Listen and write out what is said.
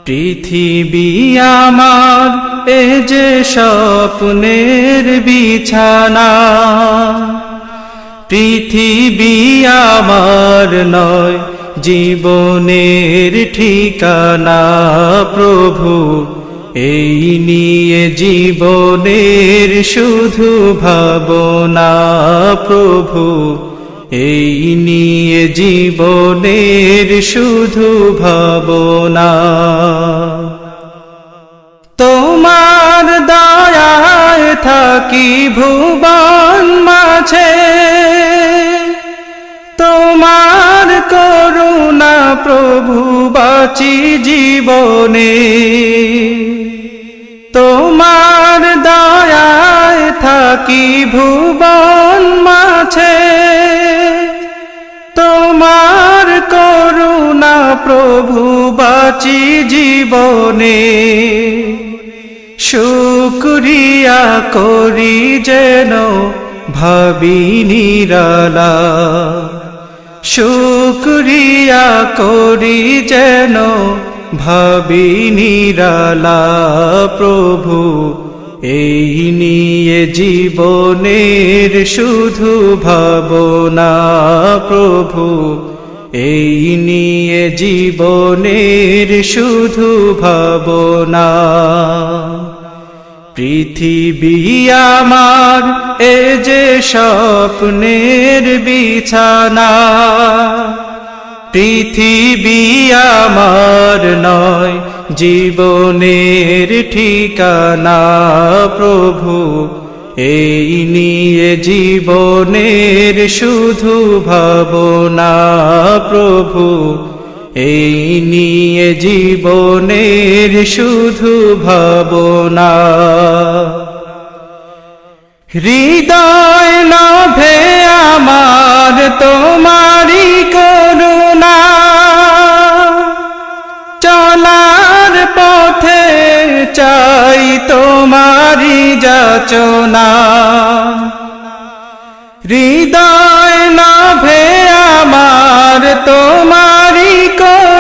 পৃথিবী আমার এ যে স্বপ্নের বিছানা, পৃথিবী আমার নয় জীবনের ঠিকানা। প্রভু এই নিয়ে জীবনের শুধু ভাবনা, প্রভু এই নিয়ে জীবনের শুধু ভাবনা। তোমার দয়ায় থাকি ভুবন মাঝে, তোমার করুণা প্রভু বাঁচি জীবনে। তোমার দয়ায় থাকি ভুবন মাঝে, তোমার করুণা প্রভু বাঁচি জীবনে। শুকরিয়া করি যেন ভাবি নিরালা, শুকরিয়া করি যেন ভাবি নিরালা। প্রভু এই নিয়ে জীবনের শুধু ভাবনা, প্রভু এই নিয়ে জীবনের শুধু ভাবনা। পৃথিবী আমার এ যে স্বপ্নের বিছানা, পৃথিবী আমার নয় জীবনের ঠিকানা। প্রভু এই নিয়ে জীবনের শুধু ভাবনা, প্রভু এই নিয়ে জীবনের শুধু ভাবনা। হৃদয় নভে আমার তোমারি করুণা, চলার পথে চাই তোমারি যাচনা। হৃদয় নভে আমার তোমারি করুণা,